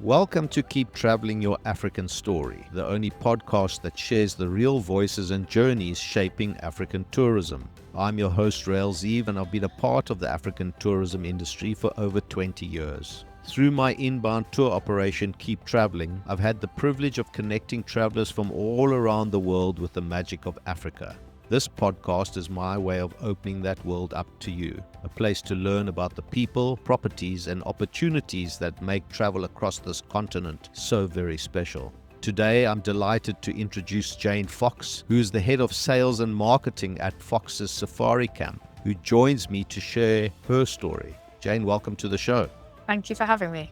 Welcome to Keep Traveling Your African Story, the only podcast that shares the real voices and journeys shaping African tourism. I'm your host, Rael Zieve, and I've been a part of the African tourism industry for over 20 years. Through my inbound tour operation, Keep Traveling, I've had the privilege of connecting travelers from all around the world with the magic of Africa. This podcast is my way of opening that world up to you, a place to learn about the people, properties, and opportunities that make travel across this continent so very special. Today, I'm delighted to introduce Jane Fox, who is the head of sales and marketing at Fox's Safari Camp, who joins me to share her story. Jane, welcome to the show. Thank you for having me.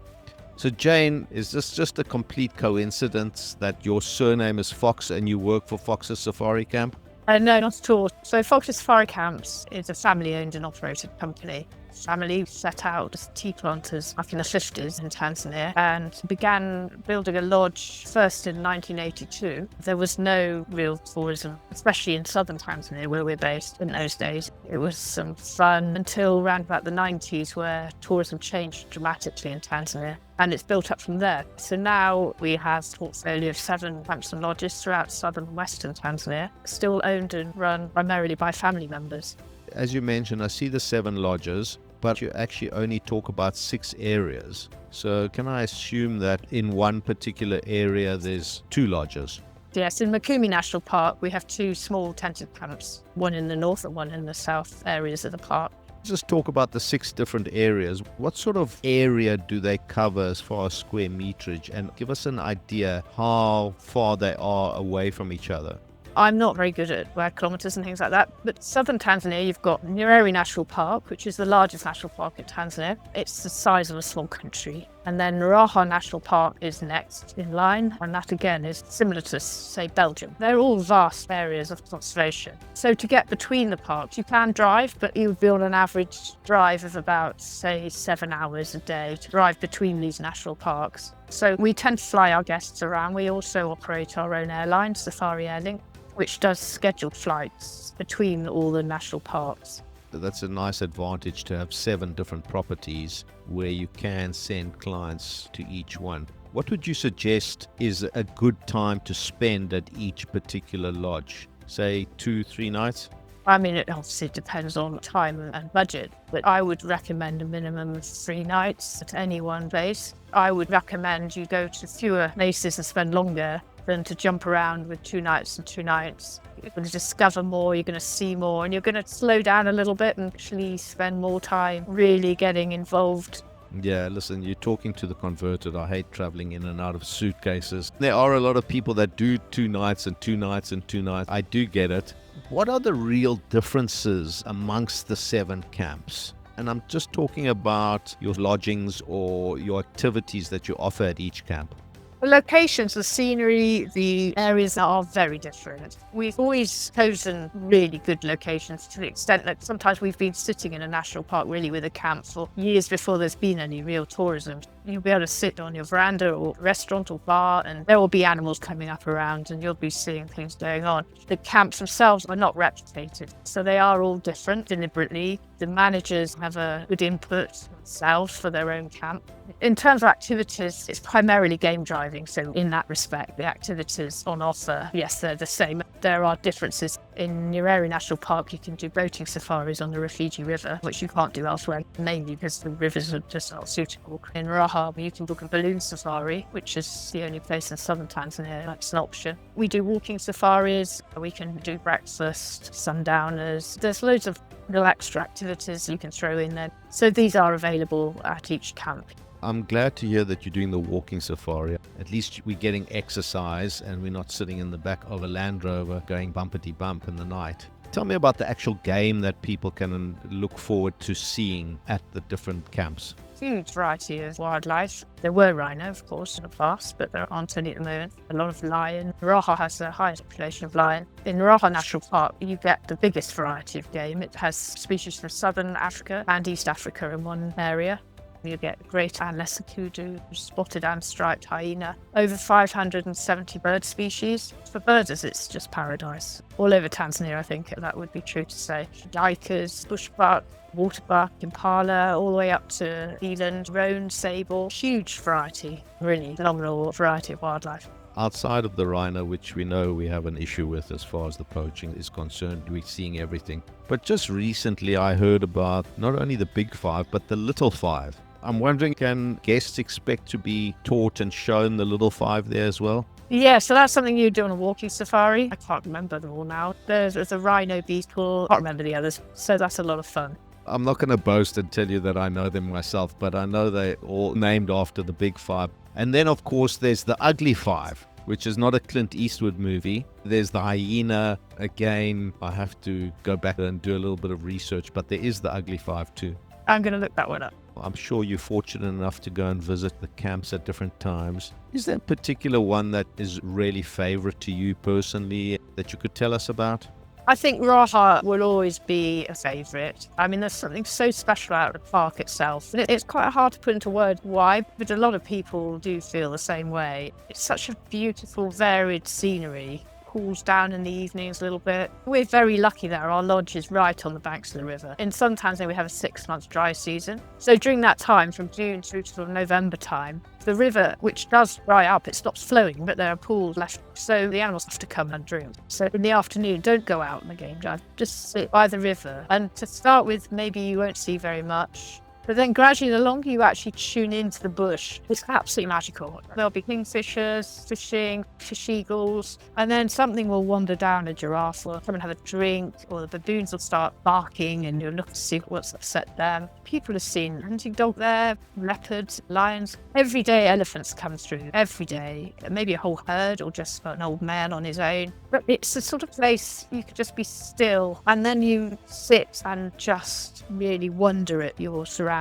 So Jane, is this just a complete coincidence that your surname is Fox and you work for Fox's Safari Camp? No, not at all. So Fox's Safari Camps is a family-owned and operated company. Family set out as tea planters back in the 50s in Tanzania and began building a lodge first in 1982. There was no real tourism, especially in Southern Tanzania where we're based in those days. It was some fun until around about the 90s where tourism changed dramatically in Tanzania. And it's built up from there. So now we have a portfolio of 7 camps and lodges throughout Southern and Western Tanzania, still owned and run primarily by family members. As you mentioned, I see the 7 lodges, but you actually only talk about 6 areas. So can I assume that in one particular area there's 2 lodges? Yes, in Mikumi National Park we have 2 small tented camps, one in the north and one in the south areas of the park. Just talk about the 6 different areas. What sort of area do they cover as far as square meterage? And give us an idea how far they are away from each other. I'm not very good at word kilometres and things like that, but Southern Tanzania, you've got Nyerere National Park, which is the largest national park in Tanzania. It's the size of a small country. And then Raha National Park is next in line, and that again is similar to, say, Belgium. They're all vast areas of conservation. So to get between the parks, you can drive, but you would be on an average drive of about, say, 7 hours a day to drive between these national parks. So we tend to fly our guests around. We also operate our own airline, Safari Airlink, which does scheduled flights between all the national parks. That's a nice advantage to have 7 different properties where you can send clients to each one. What would you suggest is a good time to spend at each particular lodge? Say 2-3 nights? I mean, it obviously depends on time and budget, but I would recommend a minimum of 3 nights at any one place. I would recommend you go to fewer places and spend longer than to jump around with 2 nights and 2 nights. You're going to discover more, you're going to see more, and you're going to slow down a little bit and actually spend more time really getting involved. Yeah, listen, you're talking to the converted. I hate traveling in and out of suitcases. There are a lot of people that do 2 nights and 2 nights and 2 nights. I do get it. What are the real differences amongst the 7 camps? And I'm just talking about your lodgings or your activities that you offer at each camp. The locations, the scenery, the areas are very different. We've always chosen really good locations to the extent that sometimes we've been sitting in a national park really with a camp for years before there's been any real tourism. You'll be able to sit on your veranda or restaurant or bar and there will be animals coming up around and you'll be seeing things going on. The camps themselves are not replicated, so they are all different deliberately. The managers have a good input themselves for their own camp. In terms of activities, it's primarily game driving, so in that respect, the activities on offer, yes, they're the same. There are differences. In Nyerere National Park, you can do boating safaris on the Rufiji River, which you can't do elsewhere, mainly because the rivers are just not suitable. In Raha, you can book a balloon safari, which is the only place in southern Tanzania that's an option. We do walking safaris, we can do breakfast, sundowners. There's loads of little extra activities you can throw in there. So these are available at each camp. I'm glad to hear that you're doing the walking safari. At least we're getting exercise and we're not sitting in the back of a Land Rover going bumpity bump in the night. Tell me about the actual game that people can look forward to seeing at the different camps. Huge variety of wildlife. There were rhino, of course, in the past, but there aren't any at the moment. A lot of lion. Raha has the highest population of lion. In Raha National Park, you get the biggest variety of game. It has species from southern Africa and East Africa in one area. You get great and lesser kudu, spotted and striped hyena, over 570 bird species. For birders, it's just paradise. All over Tanzania, I think that would be true to say. Duikers, bushbuck, waterbuck, impala, all the way up to eland, roan, sable. Huge variety, really phenomenal variety of wildlife. Outside of the rhino, which we know we have an issue with as far as the poaching is concerned, we're seeing everything. But just recently I heard about not only the big five, but the little five. I'm wondering, can guests expect to be taught and shown the little five there as well? Yeah, so that's something you do on a walking safari. I can't remember them all now. There's a rhino beetle, I can't remember the others. So that's a lot of fun. I'm not going to boast and tell you that I know them myself, but I know they're all named after the big five. And then, of course, there's the ugly five, which is not a Clint Eastwood movie. There's the hyena. Again, I have to go back and do a little bit of research, but there is the ugly five too. I'm going to look that one up. I'm sure you're fortunate enough to go and visit the camps at different times. Is there a particular one that is really favorite to you personally that you could tell us about? I think Raha will always be a favourite. I mean, there's something so special about the park itself. And it's quite hard to put into words why, but a lot of people do feel the same way. It's such a beautiful, varied scenery. Cools down in the evenings a little bit. We're very lucky there. Our lodge is right on the banks of the river. In some Tanzania, we have a 6-month dry season. So during that time, from June through to sort of November time, the river, which does dry up, it stops flowing, but there are pools left. So the animals have to come and drink. So in the afternoon, don't go out on the game drive. Just sit by the river. And to start with, maybe you won't see very much. But then gradually, the longer you actually tune into the bush, it's absolutely magical. There'll be kingfishers, fishing, fish eagles, and then something will wander down. A giraffe will come and have a drink, or the baboons will start barking, and you'll look to see what's upset them. People have seen hunting dog there, leopards, lions. Every day elephants come through, every day. Maybe a whole herd, or just an old man on his own. But it's the sort of place you could just be still, and then you sit and just really wonder at your surroundings.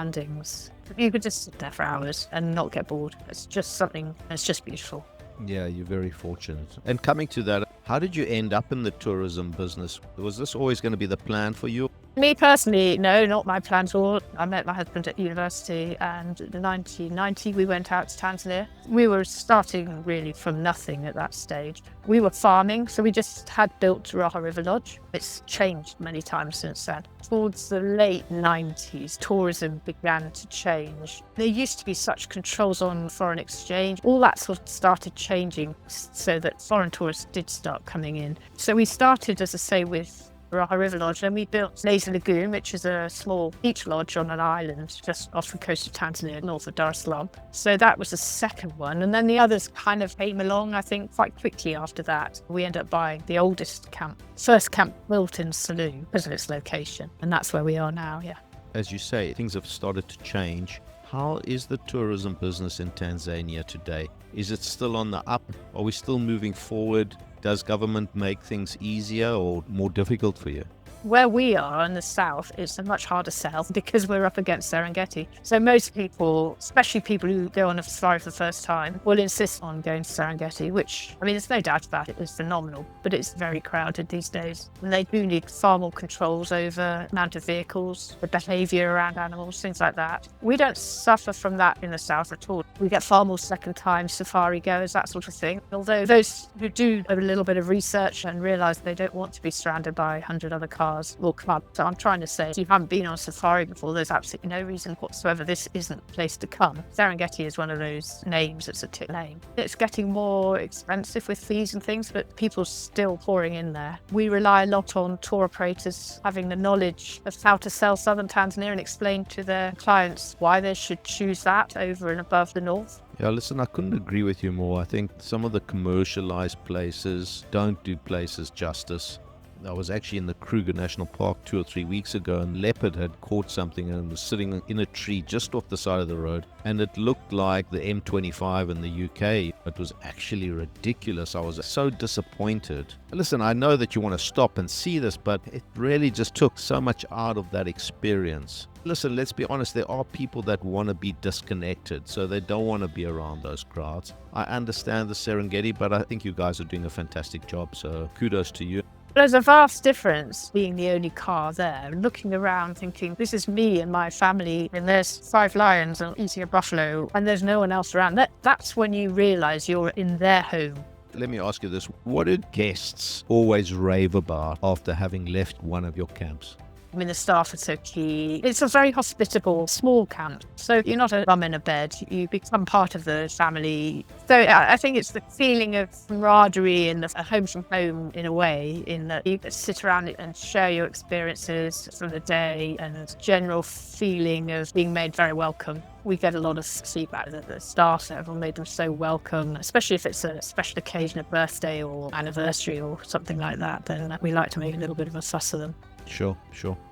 You could just sit there for hours and not get bored. It's just something, it's just beautiful. Yeah, you're very fortunate. And coming to that, how did you end up in the tourism business? Was this always going to be the plan for you? Me personally, no, not my plan at all. I met my husband at university, and in 1990 we went out to Tanzania. We were starting really from nothing at that stage. We were farming, so we just had built Raha River Lodge. It's changed many times since then. Towards the late 90s, tourism began to change. There used to be such controls on foreign exchange. All that sort of started changing so that foreign tourists did start coming in. So we started, as I say, with Raha River Lodge, and we built Lazy Lagoon, which is a small beach lodge on an island just off the coast of Tanzania, north of Dar es Salaam. So that was the second one, and then the others kind of came along, I think, quite quickly after that. We ended up buying the oldest camp, first camp built in Salou because of its location, and that's where we are now, yeah. As you say, things have started to change. How is the tourism business in Tanzania today? Is it still on the up? Are we still moving forward? Does government make things easier or more difficult for you? Where we are in the south, it's a much harder sell because we're up against Serengeti. So most people, especially people who go on a safari for the first time, will insist on going to Serengeti, which, I mean, there's no doubt about it, it's phenomenal, but it's very crowded these days. And they do need far more controls over the amount of vehicles, the behaviour around animals, things like that. We don't suffer from that in the south at all. We get far more second-time safari goers, that sort of thing. Although those who do a little bit of research and realise they don't want to be surrounded by 100 other cars will come up. So I'm trying to say, if you haven't been on safari before, there's absolutely no reason whatsoever this isn't the place to come. Serengeti is one of those names that's a tick name. It's getting more expensive with fees and things, but people are still pouring in there. We rely a lot on tour operators having the knowledge of how to sell Southern Tanzania and explain to their clients why they should choose that over and above the north. Yeah, listen, I couldn't agree with you more. I think some of the commercialized places don't do places justice. I was actually in the Kruger National Park 2 or 3 weeks ago, and leopard had caught something and was sitting in a tree just off the side of the road, and it looked like the M25 in the UK. It was actually ridiculous. I was so disappointed. Listen, I know that you want to stop and see this, but it really just took so much out of that experience. Listen, let's be honest, there are people that want to be disconnected, so they don't want to be around those crowds. I understand the Serengeti, but I think you guys are doing a fantastic job, so kudos to you. There's a vast difference being the only car there, looking around thinking, this is me and my family, and there's 5 lions and eating a buffalo, and there's no one else around. That's when you realise you're in their home. Let me ask you this. What do guests always rave about after having left one of your camps? I mean, the staff are so key. It's a very hospitable, small camp. So you're not a bum in a bed. You become part of the family. So I think it's the feeling of camaraderie and a home from home in a way, in that you get to sit around and share your experiences from the day and general feeling of being made very welcome. We get a lot of feedback that the staff have made them so welcome, especially if it's a special occasion, a birthday or anniversary or something like that, then we like to make a little bit of a fuss of them. Sure.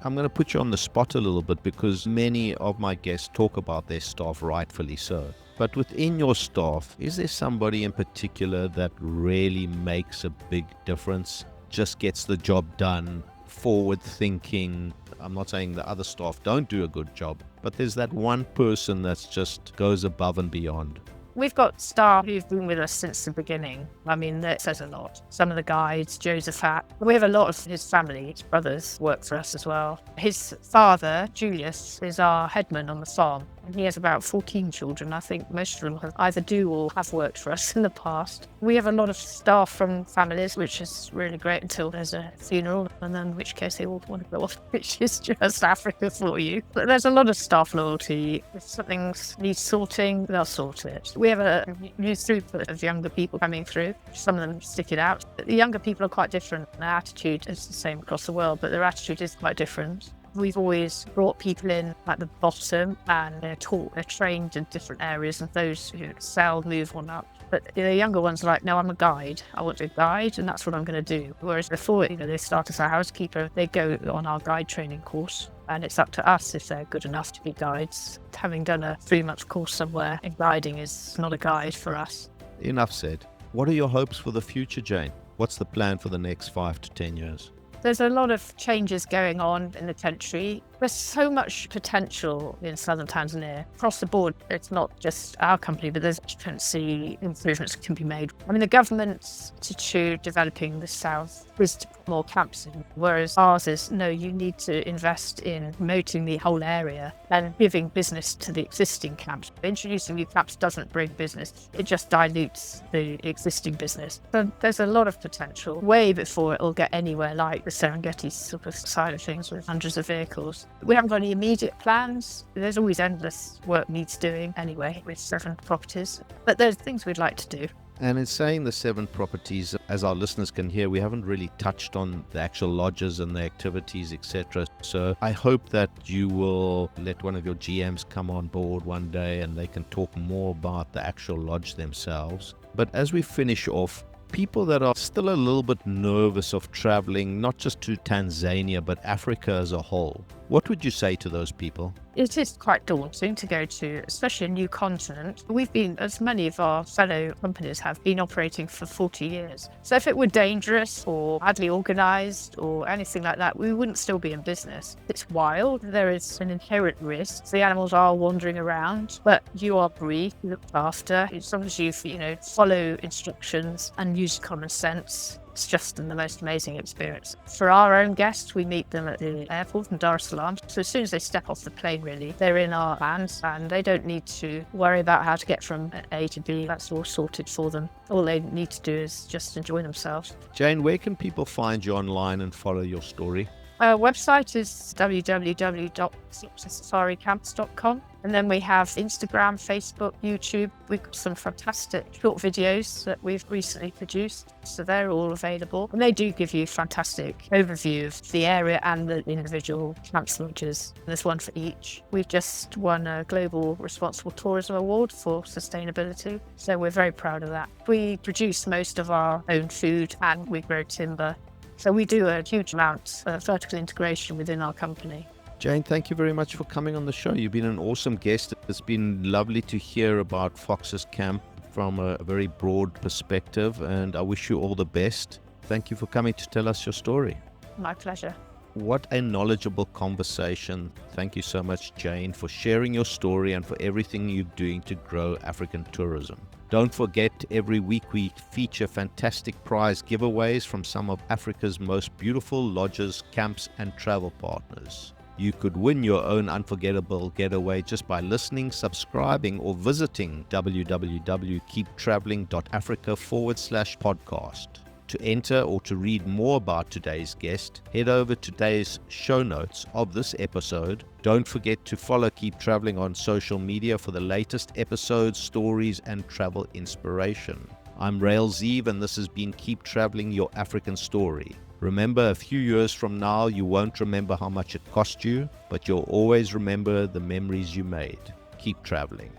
I'm going to put you on the spot a little bit because many of my guests talk about their staff, rightfully so. But within your staff, is there somebody in particular that really makes a big difference, just gets the job done, forward thinking? I'm not saying the other staff don't do a good job, but there's that one person that just goes above and beyond. We've got staff who've been with us since the beginning. I mean, that says a lot. Some of the guides, Josephat, we have a lot of his family, his brothers work for us as well. His father, Julius, is our headman on the farm. And he has about 14 children. I think most of them have either do or have worked for us in the past. We have a lot of staff from families, which is really great until there's a funeral, and then in which case they all want to go off, which is just Africa for you. But there's a lot of staff loyalty. If something needs sorting, they'll sort it. We have a new throughput of younger people coming through. Some of them stick it out. The younger people are quite different. Their attitude is the same across the world, but their attitude is quite different. We've always brought people in at the bottom and they're trained in different areas, and those who excel move on up. But the younger ones are like, no, I'm a guide. I want to guide, and that's what I'm going to do. Whereas before, they start as a housekeeper, they go on our guide training course, and it's up to us if they're good enough to be guides. Having done a 3-month course somewhere in guiding is not a guide for us. Enough said. What are your hopes for the future, Jane? What's the plan for the next 5 to 10 years? There's a lot of changes going on in the country. There's so much potential in Southern Tanzania. Across the board, it's not just our company, but there's occupancy improvements can be made. I mean, the government's attitude developing the south is to put more camps in, whereas ours is, no, you need to invest in promoting the whole area and giving business to the existing camps. Introducing new camps doesn't bring business, it just dilutes the existing business. So there's a lot of potential, way before it'll get anywhere like the Serengeti sort of side of things with hundreds of vehicles. We haven't got any immediate plans. There's always endless work needs doing anyway with 7 properties, but there's things we'd like to do. And in saying the 7 properties, as our listeners can hear, we haven't really touched on the actual lodges and the activities, etc. So I hope that you will let one of your GMs come on board one day and they can talk more about the actual lodge themselves. But as we finish off, people that are still a little bit nervous of traveling, not just to Tanzania, but Africa as a whole, what would you say to those people? It is quite daunting to go to, especially a new continent. We've been, as many of our fellow companies have, been operating for 40 years. So if it were dangerous or badly organised or anything like that, we wouldn't still be in business. It's wild. There is an inherent risk. The animals are wandering around, but you are briefed, looked after. As long as you follow instructions and use common sense, it's just the most amazing experience. For our own guests, we meet them at the airport in Dar es Salaam. So as soon as they step off the plane, really, they're in our vans and they don't need to worry about how to get from A to B. That's all sorted for them. All they need to do is just enjoy themselves. Jane, where can people find you online and follow your story? Our website is www.safaricamps.com. And then we have Instagram, Facebook, YouTube. We've got some fantastic short videos that we've recently produced. So they're all available. And they do give you a fantastic overview of the area and the individual camps lodges. There's one for each. We've just won a Global Responsible Tourism Award for sustainability. So we're very proud of that. We produce most of our own food and we grow timber. So we do a huge amount of vertical integration within our company. Jane, thank you very much for coming on the show. You've been an awesome guest. It's been lovely to hear about Fox's Camp from a very broad perspective, and I wish you all the best. Thank you for coming to tell us your story. My pleasure. What a knowledgeable conversation. Thank you so much, Jane, for sharing your story and for everything you're doing to grow African tourism. Don't forget, every week we feature fantastic prize giveaways from some of Africa's most beautiful lodges, camps, and travel partners. You could win your own unforgettable getaway just by listening, subscribing, or visiting www.keeptraveling.africa/podcast. To enter or to read more about today's guest, head over to today's show notes of this episode. Don't forget to follow Keep Traveling on social media for the latest episodes, stories, and travel inspiration. I'm Rael Zieve, and this has been Keep Traveling, Your African Story. Remember, a few years from now, you won't remember how much it cost you, but you'll always remember the memories you made. Keep traveling.